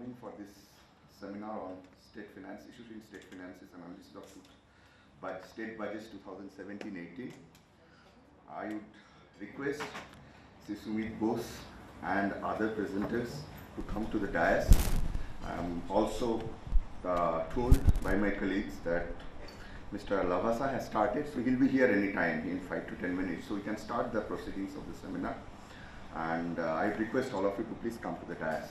coming for this seminar on state finance, issues in state finances and analysis of state budgets 2017-18. I would request Sri Sumit, Bose and other presenters to come to the dais. I am also told by my colleagues that Mr. Lavasa has started, so he'll be here anytime in 5 to 10 minutes. So we can start the proceedings of the seminar. And I request all of you to please come to the dais.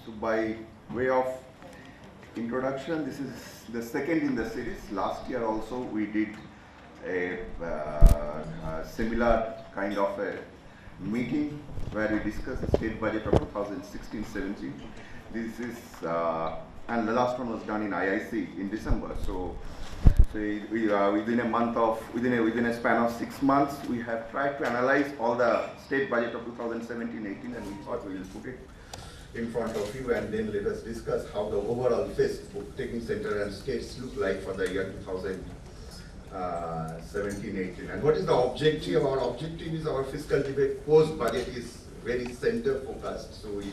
So by way of introduction, this is the second in the series. Last year also we did a similar kind of a meeting where we discussed the state budget of 2016-17. This is, and the last one was done in IIC in December. So within a month of, within a span of 6 months, we have tried to analyze all the state budget of 2017-18, and we thought we will put it in front of you, and then let us discuss how the overall FISC, both taking center and states, look like for the year 2017-18. And what is the objective? Our objective is our fiscal debate post-budget is very center focused. So we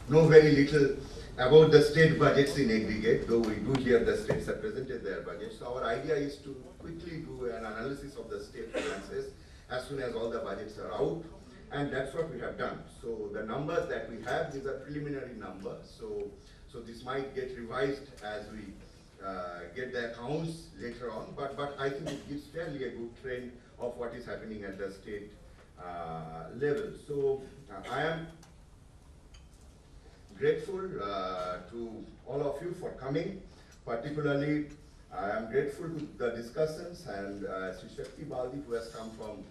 know very little about the state budgets in aggregate, though we do hear the states have presented their budgets. So our idea is to quickly do an analysis of the state finances as soon as all the budgets are out. And that's what we have done. So the numbers that we have, these are preliminary numbers. So this might get revised as we get the accounts later on. But I think it gives fairly a good trend of what is happening at the state level. So I am grateful to all of you for coming. Particularly, I am grateful to the discussants and Sri Baldi, who has come from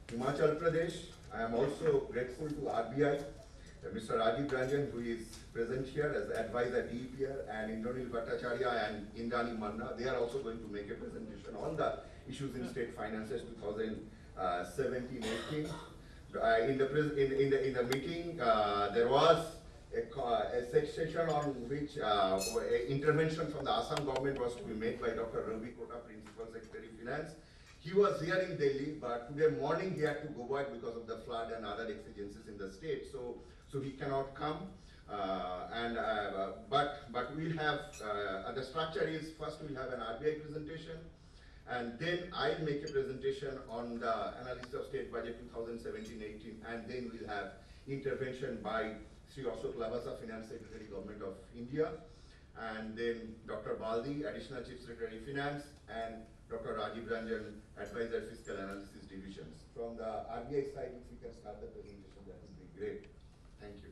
Himachal Pradesh. I am also grateful to RBI, Mr. Ravi, who is present here as advisor DEPR, and Indranil, Bhattacharyya and Indrani, Manna. They are also going to make a presentation on the issues in state finances 2017-18. In the meeting, there was a session on which intervention from the Assam government was to be made by Dr. Ravi, Kota, Principal Secretary Finance. He was here in Delhi, but today morning he had to go back because of the flood and other exigencies in the state. So he cannot come. But we'll have, the structure is first we'll have an RBI presentation, and then I'll make a presentation on the analysis of state budget 2017-18, and then we'll have intervention by Shri Ashok, Lavasa, Finance Secretary, Government of India, and then Dr. Baldi, Additional Chief Secretary, Finance, and Dr. Rajiv Ranjan, Advisor Fiscal Analysis Divisions. From the RBI side, if we can start the presentation, that would be great. Thank you.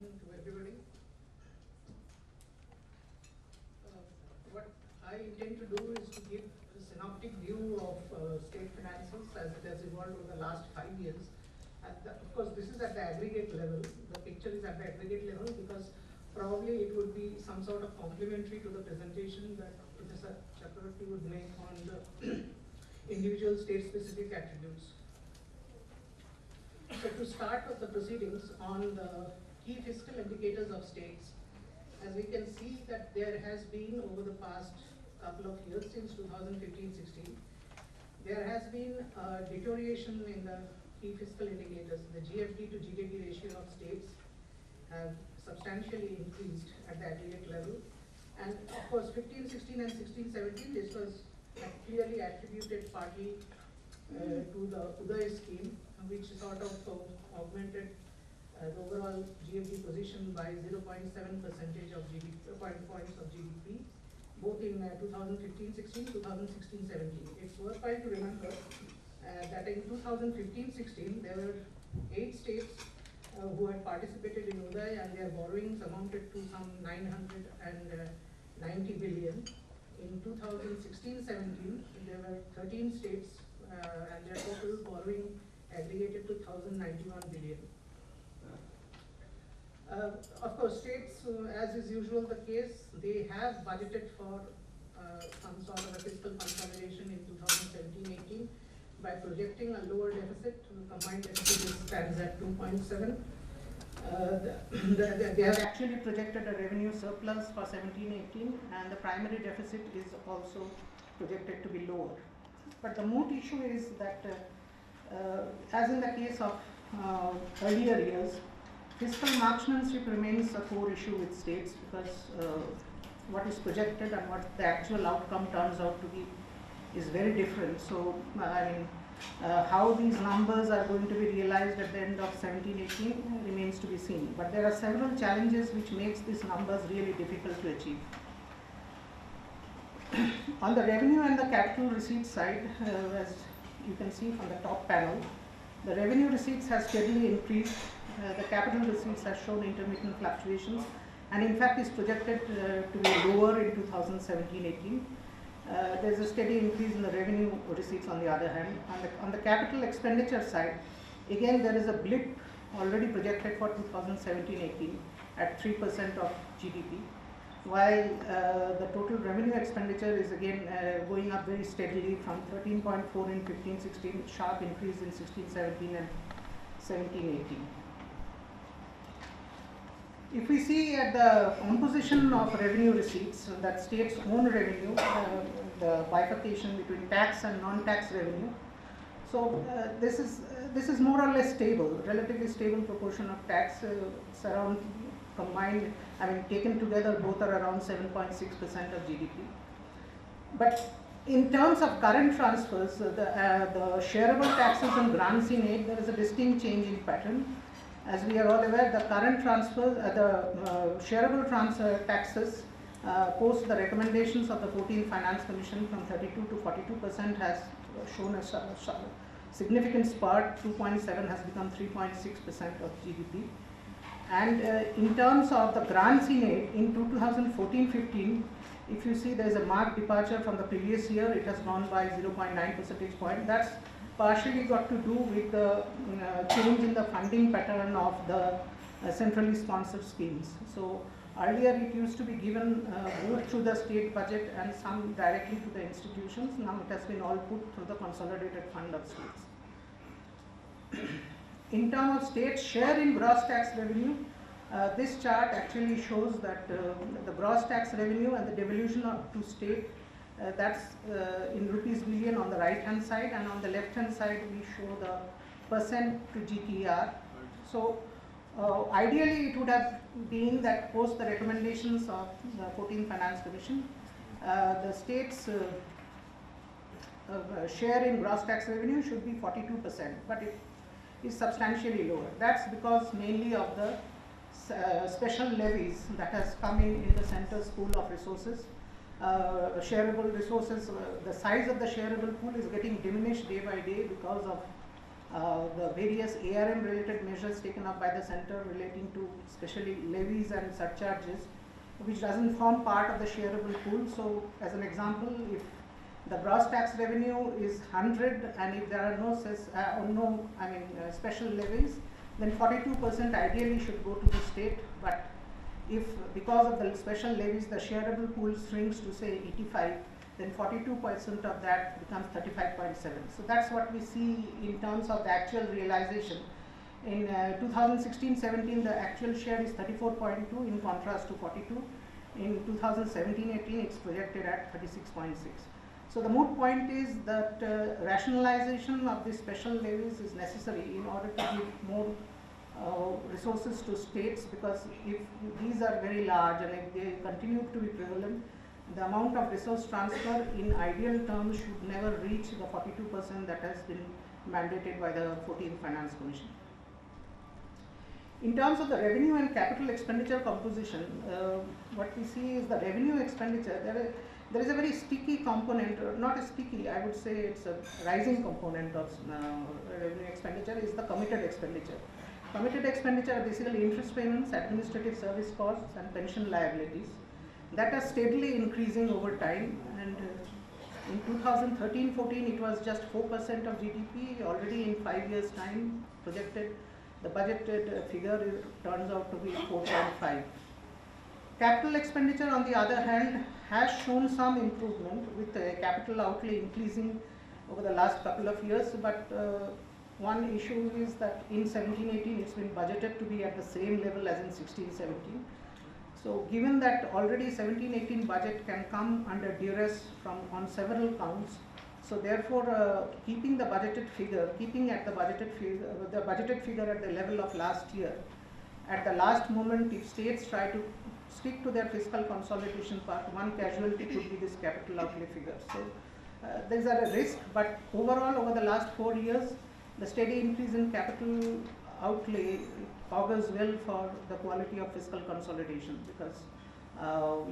To everybody. What I intend to do is to give a synoptic view of state finances as it has evolved over the last 5 years. Of course, this is at the aggregate level. The picture is at the aggregate level because probably it would be some sort of complementary to the presentation that Professor Chakraborty would make on the individual state-specific attributes. So to start with the proceedings on the key fiscal indicators of states, as we can see that there has been over the past couple of years since 2015-16, there has been a deterioration in the key fiscal indicators. The GFD to GDP ratio of states have substantially increased at the aggregate level. And of course, 15-16 and 16-17, this was clearly attributed partly to the Uday scheme, which sort of augmented the overall GFD position by 0.7% of GDP, points of GDP, both in 2015-16, 2016-17. It's worthwhile to remember that in 2015-16, there were 8 states who had participated in Uday, and their borrowings amounted to some 990 billion. In 2016-17, there were 13 states, and their total borrowing aggregated to 1,091 billion. Of course, states, as is usual the case, they have budgeted for some sort of a fiscal consolidation in 2017-18 by projecting a lower deficit. The combined deficit stands at 2.7. They have actually projected a revenue surplus for 17-18, and the primary deficit is also projected to be lower. But the moot issue is that, as in the case of earlier years, fiscal marksmanship remains a core issue with states, because what is projected and what the actual outcome turns out to be is very different. So, how these numbers are going to be realized at the end of 17-18 remains to be seen. But there are several challenges which makes these numbers really difficult to achieve. On the revenue and the capital receipts side, as you can see from the top panel, the revenue receipts has steadily increased. The capital receipts have shown intermittent fluctuations, and in fact is projected to be lower in 2017-18. There is a steady increase in the revenue receipts on the other hand. On the capital expenditure side, again there is a blip already projected for 2017-18 at 3% of GDP, while the total revenue expenditure is again going up very steadily from 13.4 in 15-16, sharp increase in 16-17 and 17-18. If we see at the composition of revenue receipts, that state's own revenue, the bifurcation between tax and non-tax revenue, so this is more or less stable, relatively stable proportion of tax. It's around combined, taken together, both are around 7.6% of GDP. But in terms of current transfers, the shareable taxes and grants in aid, there is a distinct change in pattern. As we are all aware, the current transfers, shareable transfer taxes post the recommendations of the 14th Finance Commission from 32 to 42% has shown a significant spurt. 2.7 has become 3.6% of GDP. And in terms of the grants in aid, in 2014-15, if you see there is a marked departure from the previous year, it has gone by 0.9 percentage point. That's partially got to do with the change in the funding pattern of the centrally sponsored schemes. So earlier it used to be given both through the state budget and some directly to the institutions. Now it has been all put through the consolidated fund of states. In terms of state's share in gross tax revenue, this chart actually shows that the gross tax revenue and the devolution to state, that's in rupees billion on the right hand side, and on the left hand side we show the percent to GTR. So ideally it would have been that post the recommendations of the 14th Finance Commission, the state's share in gross tax revenue should be 42%, but it is substantially lower. That's because mainly of the special levies that has come in the center's pool of resources. Shareable resources, the size of the shareable pool is getting diminished day by day because of the various ARM related measures taken up by the center relating to especially levies and surcharges, which doesn't form part of the shareable pool. So as an example, if the gross tax revenue is 100 and if there are no special levies, then 42% ideally should go to the state. But if because of the special levies the shareable pool shrinks to say 85, then 42% of that becomes 35.7. So that's what we see in terms of the actual realization. In 2016-17 the actual share is 34.2 in contrast to 42. In 2017-18 it's projected at 36.6. So the moot point is that rationalization of these special levies is necessary in order to give more resources to states, because if these are very large and if they continue to be prevalent, the amount of resource transfer in ideal terms should never reach the 42% that has been mandated by the 14th Finance Commission. In terms of the revenue and capital expenditure composition, what we see is the revenue expenditure. There is a very sticky component, or not a sticky, I would say it's a rising component of revenue expenditure, is the committed expenditure. Committed expenditure are basically interest payments, administrative service costs and pension liabilities. That are steadily increasing over time, and in 2013-14 it was just 4% of GDP. Already in 5 years time projected, the budgeted figure turns out to be 4.5. Capital expenditure, on the other hand, has shown some improvement with capital outlay increasing over the last couple of years, but one issue is that in 17-18 it's been budgeted to be at the same level as in 16-17. So given that already 17-18 budget can come under duress on several counts, so therefore keeping the budgeted figure at the budgeted figure at the level of last year, at the last moment if states try to stick to their fiscal consolidation path, one casualty could be this capital outlay figure. So there is a risk, but overall over the last 4 years, the steady increase in capital outlay augurs well for the quality of fiscal consolidation, because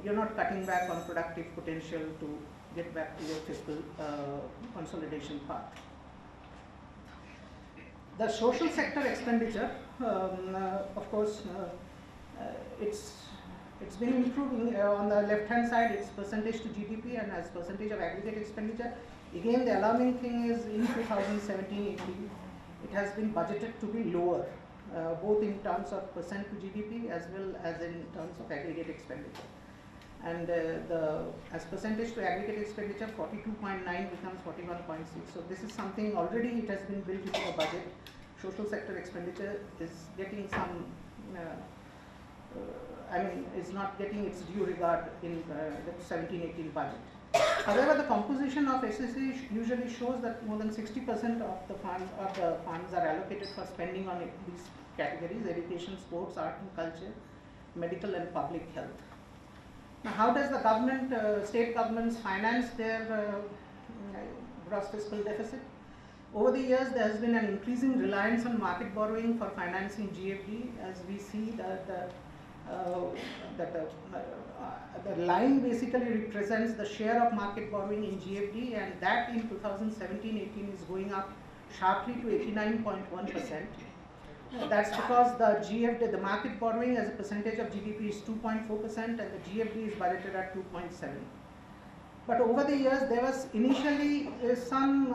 you're not cutting back on productive potential to get back to your fiscal consolidation path. The social sector expenditure, of course, it's been improving. On the left hand side it's percentage to GDP and as percentage of aggregate expenditure. Again, the alarming thing is in 2017-18 it has been budgeted to be lower, both in terms of percent to GDP as well as in terms of aggregate expenditure. And as percentage to aggregate expenditure, 42.9 becomes 41.6. So this is something already it has been built into the budget. Social sector expenditure is getting some, is not getting its due regard in the 17-18 budget. However, the composition of SSA usually shows that more than 60% of the funds are allocated for spending on these categories: education, sports, art and culture, medical and public health. Now, how does the government, state governments finance their gross fiscal deficit? Over the years, there has been an increasing reliance on market borrowing for financing GFD, as we see that the line basically represents the share of market borrowing in GFD, and that in 2017-18 is going up sharply to 89.1%. That's because the GFD, the market borrowing as a percentage of GDP is 2.4% and the GFD is budgeted at 2.7. But over the years, there was initially some,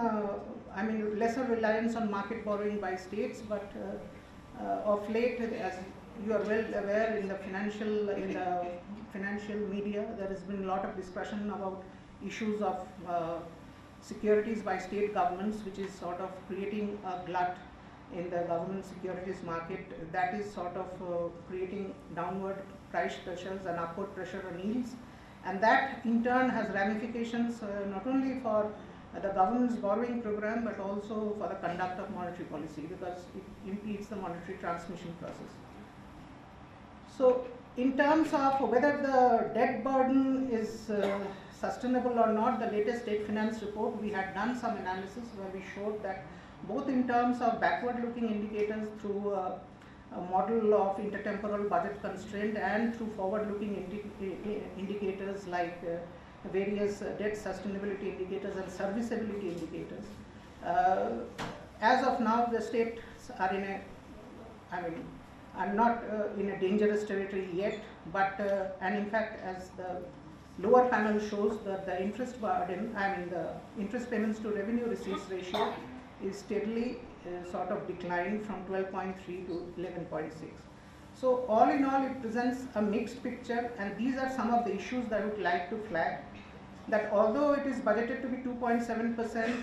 lesser reliance on market borrowing by states, but of late, as you are well aware, in the financial media, there has been a lot of discussion about issues of securities by state governments, which is sort of creating a glut in the government securities market. That is sort of creating downward price pressures and upward pressure on yields, and that in turn has ramifications not only for the government's borrowing program but also for the conduct of monetary policy, because it impedes the monetary transmission process. So in terms of whether the debt burden is sustainable or not, the latest state finance report, we had done some analysis where we showed that both in terms of backward-looking indicators through a model of intertemporal budget constraint and through forward-looking indicators like various debt sustainability indicators and serviceability indicators. As of now, the states are in a, are not in a dangerous territory yet, but and in fact, as the lower panel shows, that the interest burden, the interest payments to revenue receipts ratio is steadily sort of declined from 12.3 to 11.6. So all in all, it presents a mixed picture, and these are some of the issues that I would like to flag. That although it is budgeted to be 2.7%,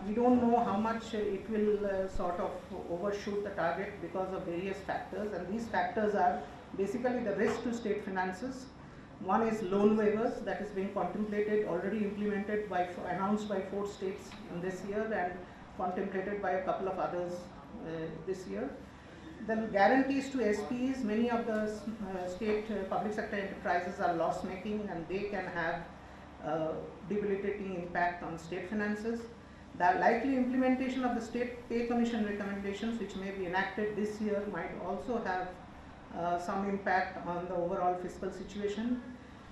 we don't know how much it will sort of overshoot the target because of various factors, and these factors are basically the risk to state finances. One is loan waivers that is being contemplated, already implemented by, announced by 4 states in this year and contemplated by a couple of others this year. Then guarantees to SPEs, many of the state public sector enterprises are loss making and they can have debilitating impact on state finances. The likely implementation of the state pay commission recommendations, which may be enacted this year, might also have some impact on the overall fiscal situation.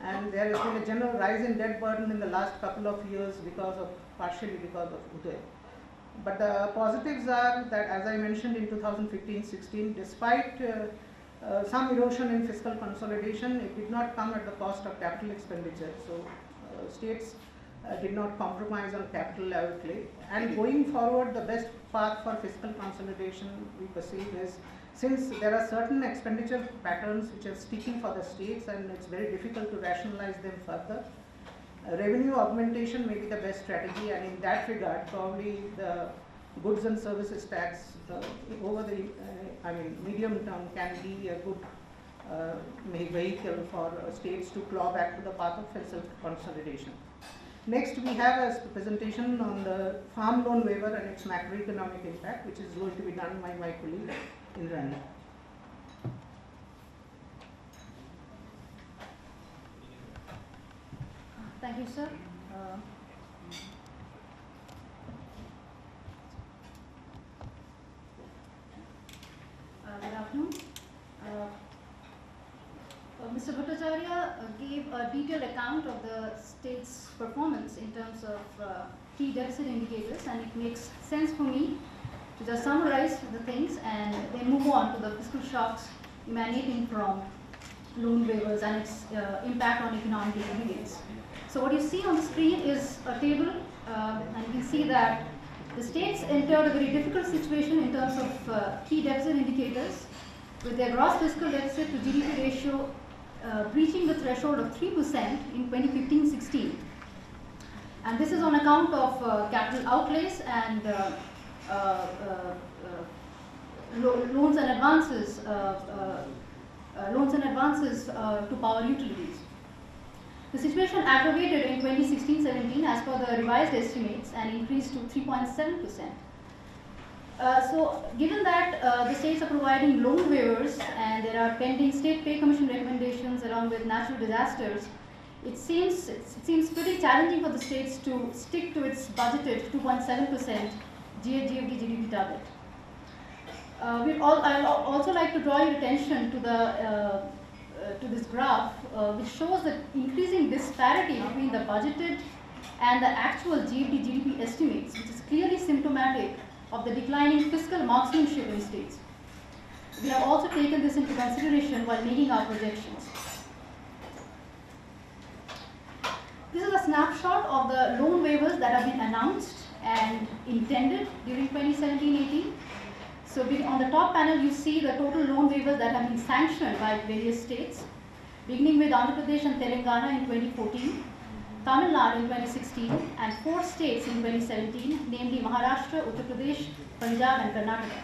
And there has been a general rise in debt burden in the last couple of years partially because of Uday. But the positives are that, as I mentioned, in 2015-16, despite some erosion in fiscal consolidation, it did not come at the cost of capital expenditure. So states did not compromise on capital outlay. And going forward, the best path for fiscal consolidation we perceive is since there are certain expenditure patterns which are sticking for the states and it's very difficult to rationalize them further, revenue augmentation may be the best strategy, and in that regard, probably the goods and services tax over the medium term can be a good vehicle for states to claw back to the path of fiscal consolidation. Next, we have a presentation on the farm loan waiver and its macroeconomic impact, which is going to be done by my colleague Indranil. Thank you, sir. Good afternoon. Mr. Bhattacharyya gave a detailed account of the state's performance in terms of key deficit indicators, and it makes sense for me to just summarize the things and then move on to the fiscal shocks emanating from loan waivers and its impact on economic aggregates. So what you see on the screen is a table, and you can see that the states entered a very difficult situation in terms of key deficit indicators, with their gross fiscal deficit to GDP ratio breaching the threshold of 3% in 2015-16. And this is on account of capital outlays and loans and advances to power utilities. The situation aggravated in 2016-17 as per the revised estimates and increased to 3.7%. So given that the states are providing loan waivers and there are pending state pay commission recommendations along with natural disasters, it seems pretty challenging for the states to stick to its budgeted 2.7% GFD GDP target. I'd also like to draw your attention to this graph, which shows the increasing disparity between the budgeted and the actual GFD GDP estimates, which is clearly symptomatic of the declining fiscal marksmanship in states. We have also taken this into consideration while making our projections. This is a snapshot of the loan waivers that have been announced and intended during 2017-18. So on the top panel, you see the total loan waivers that have been sanctioned by various states, beginning with Andhra Pradesh and Telangana in 2014, Tamil Nadu in 2016, and 4 states in 2017, namely Maharashtra, Uttar Pradesh, Punjab, and Karnataka.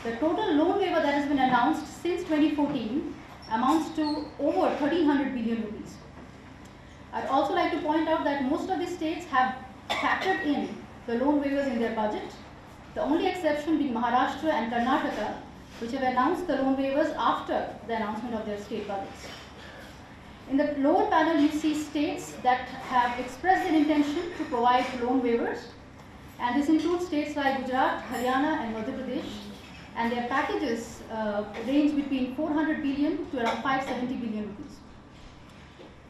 The total loan waiver that has been announced since 2014 amounts to over 1,300 billion rupees. I'd also like to point out that most of the states have factored in the loan waivers in their budget, the only exception being Maharashtra and Karnataka, which have announced the loan waivers after the announcement of their state budgets. In the lower panel, you see states that have expressed their intention to provide loan waivers, and this includes states like Gujarat, Haryana, and Madhya Pradesh, and their packages range between 400 billion to around 570 billion rupees.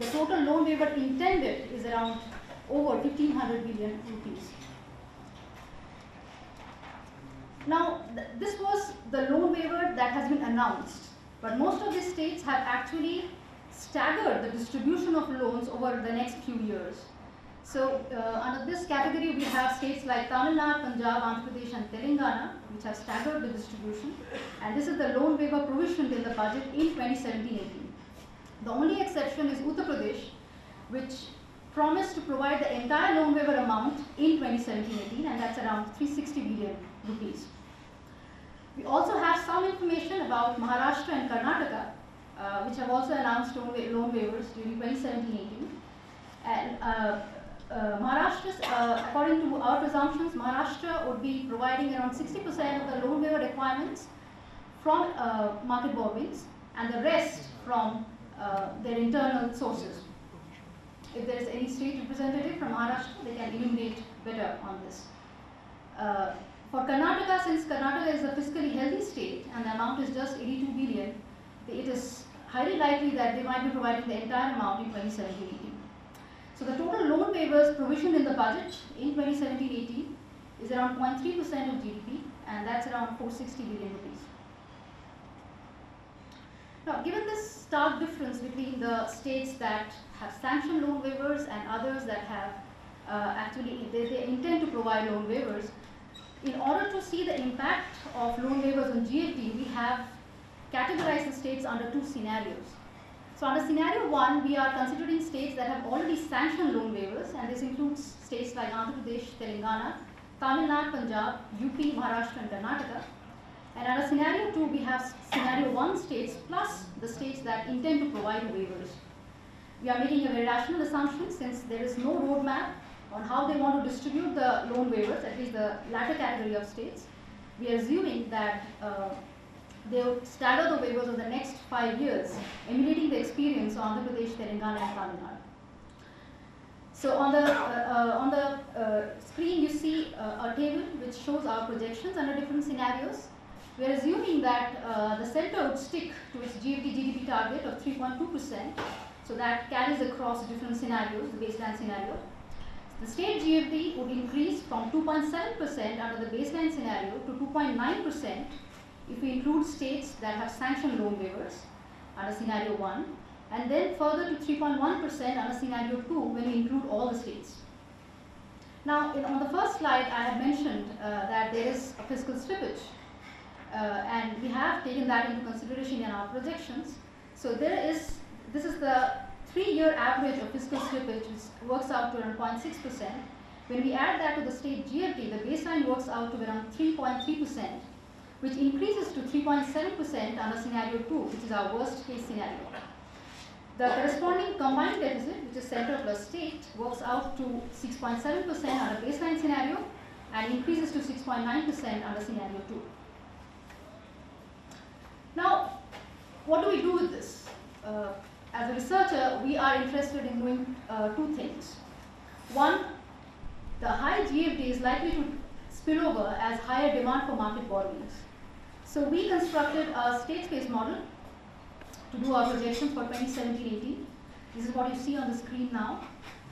The total loan waiver intended is around over 1,500 billion rupees. Now, this was the loan waiver that has been announced, but most of these states have actually staggered the distribution of loans over the next few years. So, under this category, we have states like Tamil Nadu, Punjab, Andhra Pradesh, and Telangana, which have staggered the distribution, and this is the loan waiver provisioned in the budget in 2017-18. The only exception is Uttar Pradesh, which promised to provide the entire loan waiver amount in 2017-18, and that's around 360 billion rupees. We also have some information about Maharashtra and Karnataka, which have also announced loan waivers during 2017-18. And Maharashtra, according to our presumptions, Maharashtra would be providing around 60% of the loan waiver requirements from market borrowings, and the rest from their internal sources. If there is any state representative from Maharashtra, they can illuminate better on this. For Karnataka, since Karnataka is a fiscally healthy state and the amount is just 82 billion, it is highly likely that they might be providing the entire amount in 2017-18. So the total loan waivers provisioned in the budget in 2017-18 is around 0.3% of GDP, and that's around 460 billion rupees. Now, given this stark difference between the states that have sanctioned loan waivers and others that have they intend to provide loan waivers, in order to see the impact of loan waivers on GFT, we have categorized the states under two scenarios. So under scenario 1, we are considering states that have already sanctioned loan waivers, and this includes states like Andhra Pradesh, Telangana, Tamil Nadu, Punjab, UP, Maharashtra, and Karnataka. And under scenario 2, we have scenario 1 states plus the states that intend to provide waivers. We are making a very rational assumption, since there is no roadmap on how they want to distribute the loan waivers, at least the latter category of states. We are assuming that they will stagger the waivers over the next 5 years, emulating the experience of Andhra Pradesh, Telangana, and Tamil Nadu. So on the screen, you see a table which shows our projections under different scenarios. We are assuming that the center would stick to its GDP target of 3.2%, so that carries across different scenarios, the baseline scenario. The state GFD would increase from 2.7% under the baseline scenario to 2.9% if we include states that have sanctioned loan waivers under scenario 1, and then further to 3.1% under scenario 2 when we include all the states. Now, on the first slide, I have mentioned that there is a fiscal slippage, and we have taken that into consideration in our projections. So this is the 3-year average of fiscal slippage, which works out to around 0.6%. When we add that to the state GFT, the baseline works out to around 3.3%, which increases to 3.7% under scenario 2, which is our worst case scenario. The corresponding combined deficit, which is center plus state, works out to 6.7% under baseline scenario and increases to 6.9% under scenario 2. Now, what do we do with this? As a researcher, we are interested in doing two things. One, the high GFD is likely to spill over as higher demand for market borrowings. So we constructed a state space model to do our projections for 2017-18. This is what you see on the screen now.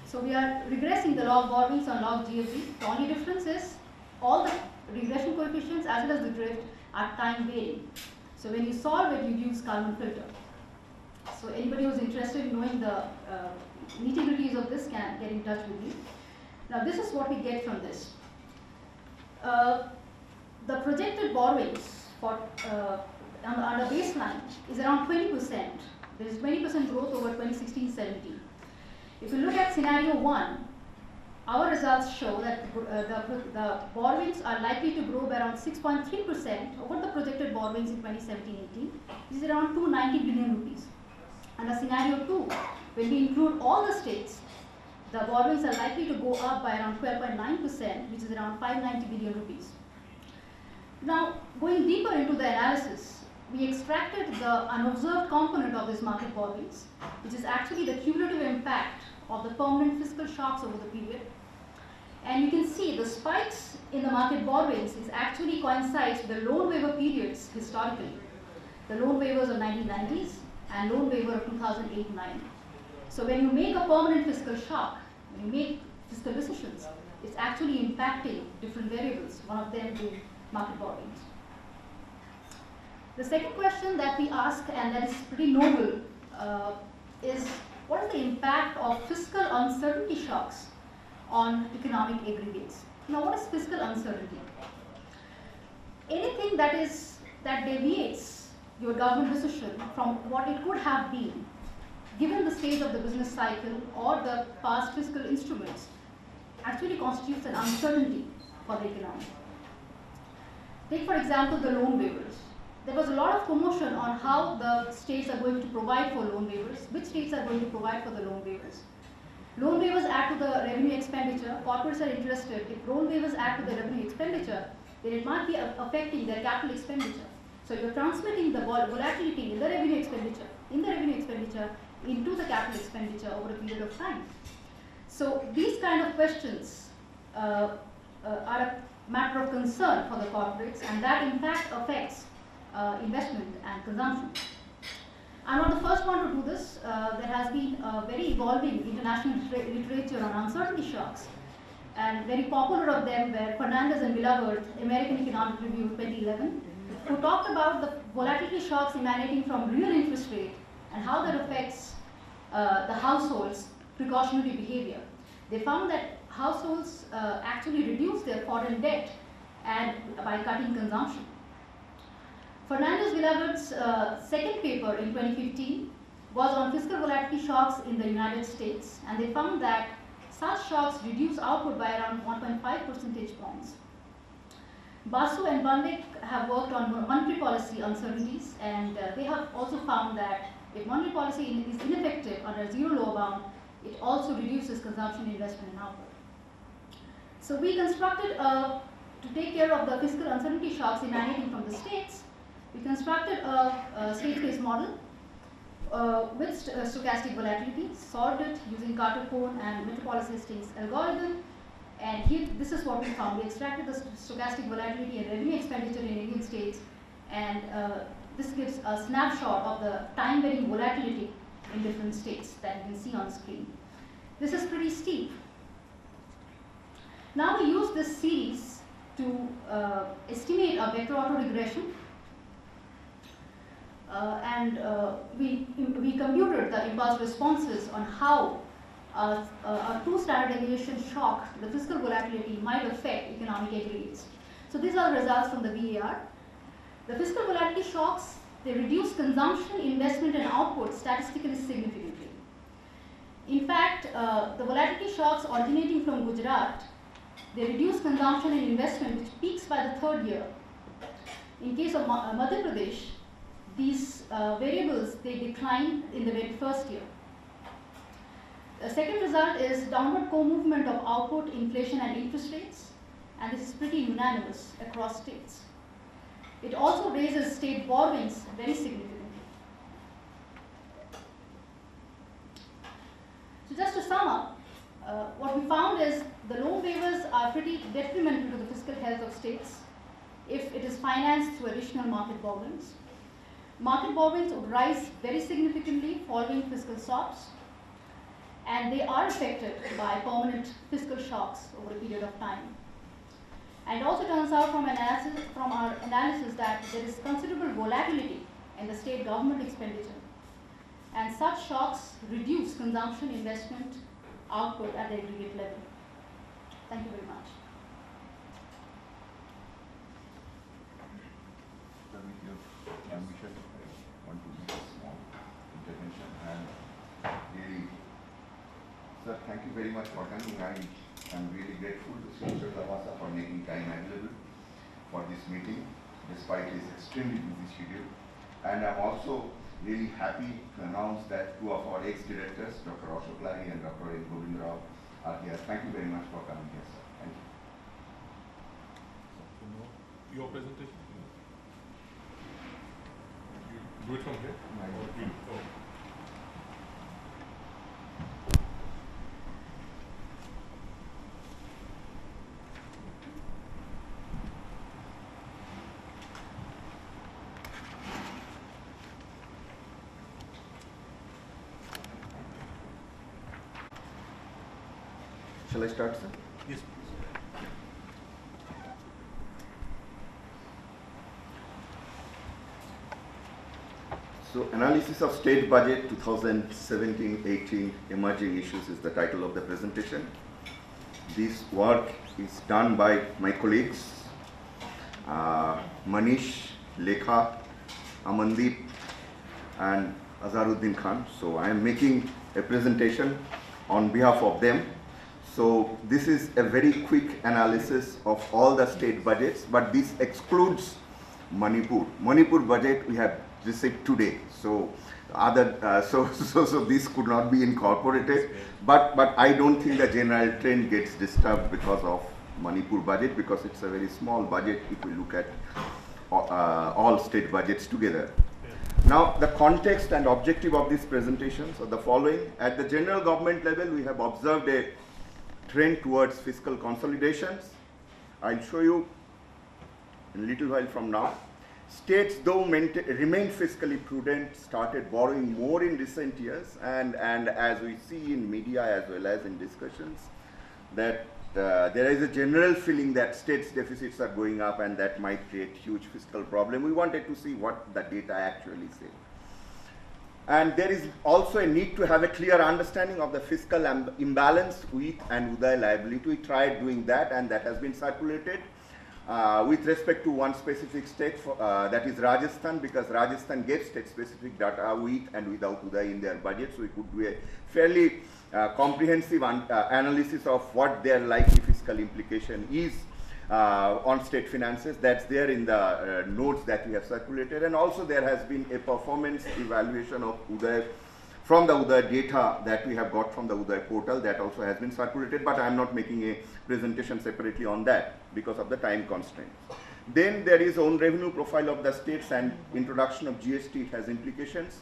So we are regressing the log borrowings on log GFD. The only difference is all the regression coefficients as well as the drift are time varying. So when you solve it, you use Kalman filter. So anybody who's interested in knowing the nitty-gritties of this can get in touch with me. Now this is what we get from this. The projected borrowings for under baseline is around 20%. There is 20% growth over 2016-17. If you look at scenario 1, our results show that the borrowings are likely to grow by around 6.3% over the projected borrowings in 2017-18, which is around 290 billion rupees. Under scenario 2, when we include all the states, the borrowings are likely to go up by around 12.9%, which is around 590 billion rupees. Now, going deeper into the analysis, we extracted the unobserved component of this market borrowings, which is actually the cumulative impact of the permanent fiscal shocks over the period. And you can see the spikes in the market borrowings is actually coincides with the loan waiver periods historically. The loan waivers of 1990s and loan waiver of 2008-9. So when you make a permanent fiscal shock, when you make fiscal decisions, it's actually impacting different variables, one of them being market borrowings. The second question that we ask, and that is pretty novel, is what is the impact of fiscal uncertainty shocks on economic aggregates? Now, what is fiscal uncertainty? Anything that deviates your government decision from what it could have been, given the stage of the business cycle or the past fiscal instruments, actually constitutes an uncertainty for the economy. Take, for example, the loan waivers. There was a lot of commotion on how the states are going to provide for loan waivers, which states are going to provide for the loan waivers. Loan waivers add to the revenue expenditure. Corporates are interested. If loan waivers add to the revenue expenditure, then it might be affecting their capital expenditure. So you're transmitting the volatility in the revenue expenditure into the capital expenditure over a period of time. So these kind of questions are a matter of concern for the corporates, and that in fact affects investment and consumption. I'm not the first one to do this. There has been a very evolving international literature on uncertainty shocks, and very popular of them were Fernandez and Villaverth, American Economic Review 2011, who talked about the volatility shocks emanating from real interest rate and how that affects the households' precautionary behavior. They found that households actually reduce their foreign debt and by cutting consumption. Fernandez-Villavert's second paper in 2015 was on fiscal volatility shocks in the United States, and they found that such shocks reduce output by around 1.5 percentage points. Basu and Bandek have worked on monetary policy uncertainties, and they have also found that if monetary policy is ineffective under zero lower bound, it also reduces consumption, investment, and output. So we constructed, to take care of the fiscal uncertainty shocks emanating from the states, we constructed a state-based model with stochastic volatility, solved it using Carter-Cohn and Metropolis Hastings algorithm. And here, this is what we found. We extracted the stochastic volatility and revenue expenditure in Indian states, and this gives a snapshot of the time-varying volatility in different states that you can see on screen. This is pretty steep. Now we use this series to estimate a vector autoregression, and we computed the impulse responses on how a true standard deviation shock, the fiscal volatility, might affect economic aggregates. So these are the results from the VAR. The fiscal volatility shocks, they reduce consumption, investment, and output statistically significantly. In fact, the volatility shocks originating from Gujarat, they reduce consumption and investment, which peaks by the third year. In case of Madhya Pradesh, these variables, they decline in the very first year. The second result is downward co-movement of output, inflation, and interest rates, and this is pretty unanimous across states. It also raises state borrowings very significantly. So just to sum up, what we found is the loan waivers are pretty detrimental to the fiscal health of states if it is financed through additional market borrowings. Market borrowings would rise very significantly following fiscal stops, and they are affected by permanent fiscal shocks over a period of time. And it also turns out from our analysis that there is considerable volatility in the state government expenditure, and such shocks reduce consumption, investment, output at the aggregate level. Thank you very much. Sir, thank you very much for coming. I am really grateful to Sri Lavasa for making time available for this meeting, despite his extremely busy schedule. And I'm also really happy to announce that two of our ex-directors, Dr. Ashok and Dr. Govind Rao, are here. Thank you very much for coming here, sir. Thank you. Your presentation? You do it from here? Oh. Shall I start, sir? Yes, please. So, analysis of state budget 2017-18 emerging issues is the title of the presentation. This work is done by my colleagues Manish, Lekha, Amandeep, and Azharuddin Khan. So I am making a presentation on behalf of them. So this is a very quick analysis of all the state budgets, but this excludes Manipur. Manipur budget we have received today. So so this could not be incorporated, but I don't think the general trend gets disturbed because of Manipur budget, because it's a very small budget if we look at all state budgets together. Now, the context and objective of this presentation are the following. At the general government level, we have observed a trend towards fiscal consolidations. I'll show you in a little while from now. States, though remained fiscally prudent, started borrowing more in recent years, and as we see in media as well as in discussions, that there is a general feeling that states' deficits are going up and that might create huge fiscal problem. We wanted to see what the data actually say. And there is also a need to have a clear understanding of the fiscal imbalance with and Uday liability. We tried doing that, and that has been circulated. with respect to one specific state, that is Rajasthan, because Rajasthan gave state-specific data with and without Uday in their budget, so we could do a fairly comprehensive analysis of what their likely fiscal implication is on state finances. That's there in the notes that we have circulated, and also there has been a performance evaluation of Uday from the Uday data that we have got from the Uday portal, that also has been circulated, but I am not making a presentation separately on that because of the time constraint. Then there is own revenue profile of the states, and introduction of GST, it has implications.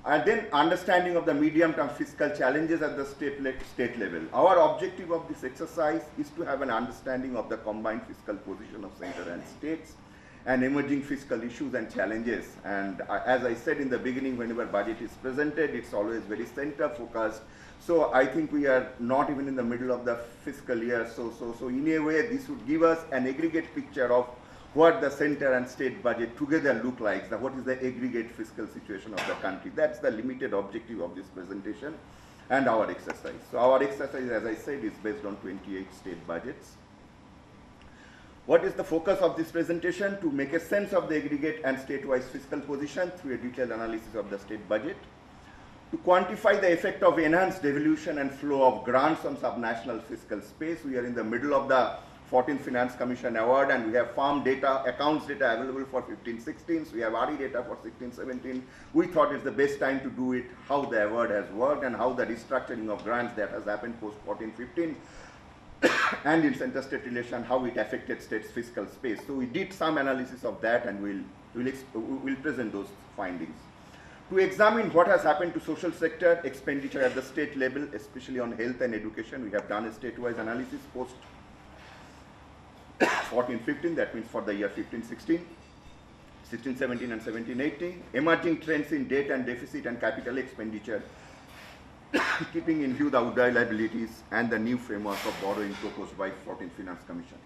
And then understanding of the medium-term fiscal challenges at the state level. Our objective of this exercise is to have an understanding of the combined fiscal position of center and states, and emerging fiscal issues and challenges. And as I said in the beginning, whenever budget is presented, it's always very center focused. So I think we are not even in the middle of the fiscal year. So in a way, this would give us an aggregate picture of what the center and state budget together look like, what is the aggregate fiscal situation of the country. That's the limited objective of this presentation and our exercise. So our exercise, as I said, is based on 28 state budgets. What is the focus of this presentation? To make a sense of the aggregate and state-wise fiscal position through a detailed analysis of the state budget. To quantify the effect of enhanced devolution and flow of grants on subnational fiscal space. We are in the middle of the 14th Finance Commission Award, and we have farm data, accounts data available for 15-16. So we have RE data for 16-17. We thought it's the best time to do it, how the award has worked and how the restructuring of grants that has happened post 14-15. And in center-state relation, how it affected states' fiscal space. So we did some analysis of that, and we'll present those findings. To examine what has happened to social sector expenditure at the state level, especially on health and education, we have done a state-wise analysis post 14-15, that means for the year 15-16, 16-17 and 17-18, emerging trends in debt and deficit and capital expenditure, keeping in view the Uday liabilities and the new framework of borrowing proposed by 14th Finance Commission.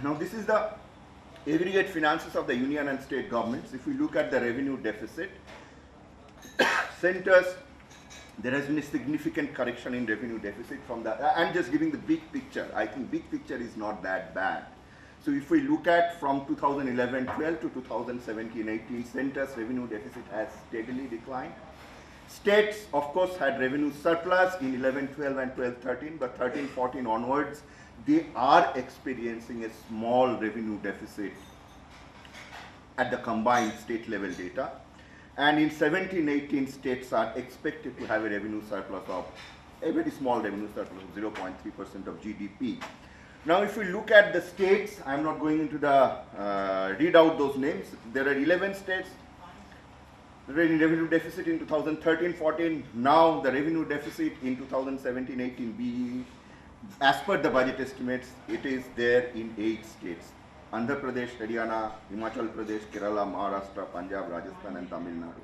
Now this is the aggregate finances of the union and state governments. If we look at the revenue deficit, centers, there has been a significant correction in revenue deficit from the, I'm just giving the big picture. I think big picture is not that bad. So if we look at from 2011-12 to 2017-18, centers revenue deficit has steadily declined. States, of course, had revenue surplus in 11-12 and 12-13, but 13-14 onwards, they are experiencing a small revenue deficit at the combined state level data. And in 17-18, states are expected to have a revenue surplus of, a very small revenue surplus of 0.3% of GDP. Now, if we look at the states, I'm not going into the, read out those names. There are 11 states, revenue deficit in 2013-14. Now, the revenue deficit in 2017-18 BE, as per the budget estimates, it is there in 8 states. Andhra Pradesh, Haryana, Himachal Pradesh, Kerala, Maharashtra, Punjab, Rajasthan and Tamil Nadu.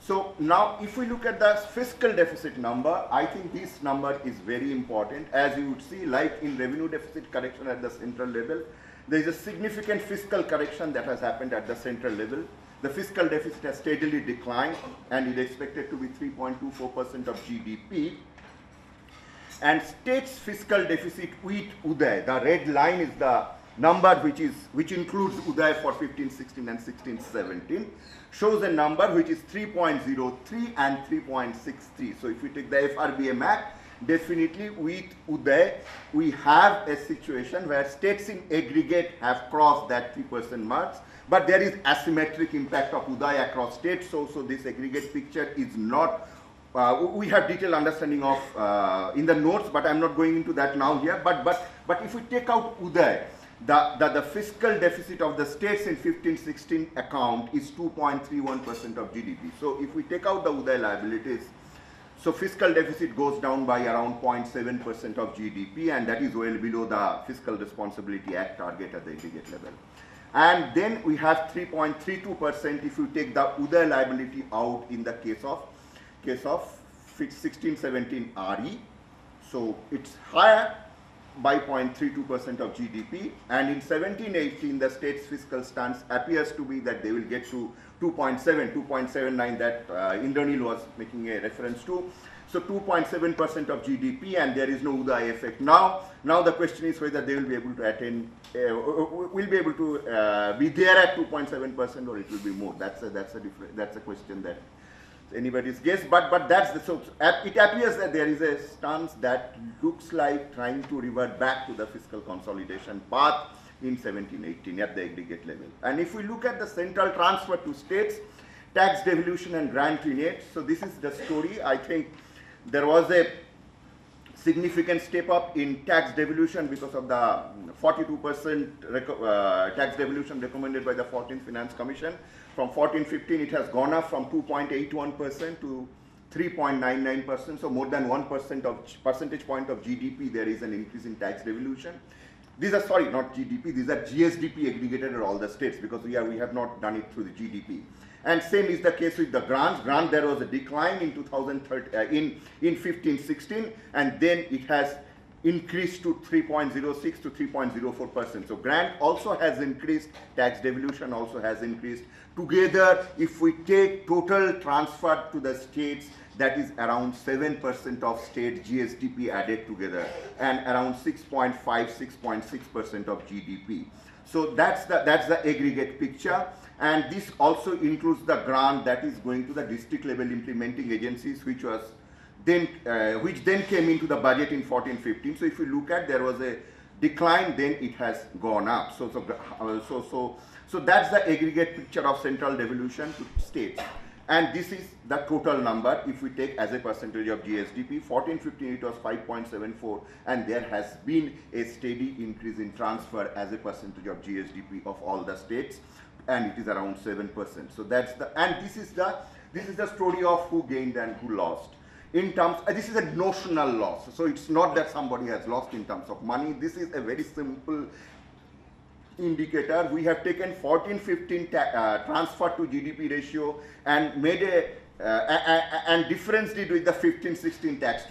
So now if we look at the fiscal deficit number, I think this number is very important. As you would see, like in revenue deficit correction at the central level, there is a significant fiscal correction that has happened at the central level. The fiscal deficit has steadily declined and is expected to be 3.24% of GDP. And states' fiscal deficit with Uday, the red line is the number which includes Uday for 15-16 and 16-17, shows a number which is 3.03 and 3.63. So if we take the FRBA map, definitely with Uday, we have a situation where states in aggregate have crossed that 3% marks, but there is asymmetric impact of Uday across states. So this aggregate picture is not, we have detailed understanding of in the notes, but I'm not going into that now here. But if we take out Uday, the fiscal deficit of the states in 15-16 account is 2.31% of GDP. So if we take out the Uday liabilities, so fiscal deficit goes down by around 0.7% of GDP, and that is well below the Fiscal Responsibility Act target at the aggregate level. And then we have 3.32% if you take the Uday liability out in the case of 16-17 RE. So it's higher. by 0.32% of GDP, and in 17-18 the state's fiscal stance appears to be that they will get to 2.79 that Indranil was making a reference to. So 2.7% of GDP, and there is no Uday effect now. Now the question is whether they will be able to attain, will be able to be there at 2.7% or it will be more. That's a question that anybody's guess. But that's the, so it appears that there is a stance that looks like trying to revert back to the fiscal consolidation path in 17-18 at the aggregate level. And if we look at the central transfer to states, tax devolution and grant renate, so this is the story. I think there was a significant step up in tax devolution because of the 42% tax devolution recommended by the 14th Finance Commission. From 14-15 it has gone up from 2.81% to 3.99%, so more than 1% of percentage point of GDP there is an increase in tax devolution. These are, sorry, not GDP, these are GSDP aggregated at all the states, because we have not done it through the GDP. And same is the case with the grants. Grant, there was a decline in 2013, in 15-16, and then it has increased to 3.06 to 3.04%. So grant also has increased, tax devolution also has increased. Together, if we take total transfer to the states, that is around 7% of state GSDP added together, and around 6.5, 6.6% of GDP. So that's the aggregate picture. And this also includes the grant that is going to the district level implementing agencies, which was then came into the budget in 14-15. So if you look at, there was a decline, then it has gone up. So that's the aggregate picture of central devolution to states. And this is the total number if we take as a percentage of GSDP. 14-15 it was 5.74, and there has been a steady increase in transfer as a percentage of GSDP of all the states, and it is around 7%. So that's the, and this is the story of who gained and who lost. In terms, this is a notional loss. So it's not that somebody has lost in terms of money. This is a very simple indicator. We have taken 14-15 transfer to GDP ratio and made and differenced it with the 15-16 tax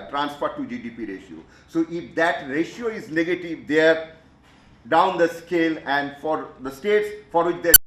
transfer to GDP ratio. So if that ratio is negative, they are down the scale, and for the states for which there